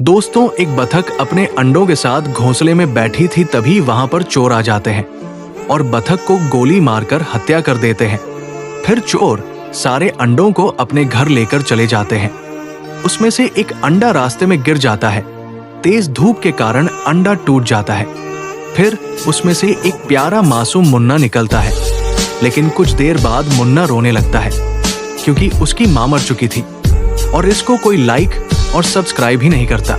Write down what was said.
दोस्तों, एक बतख अपने अंडों के साथ घोंसले में बैठी थी, तभी वहां पर चोर आ जाते हैं और बतख को गोली मारकर हत्या कर देते हैं। फिर चोर सारे अंडों को अपने घर लेकर चले जाते हैं। उसमें से एक अंडा रास्ते में गिर जाता है। तेज धूप के कारण अंडा टूट जाता है। फिर उसमें से एक प्यारा मासूम मुन्ना निकलता है, लेकिन कुछ देर बाद मुन्ना रोने लगता है क्योंकि उसकी मां मर चुकी थी और इसको कोई लाइक और सब्सक्राइब ही नहीं करता।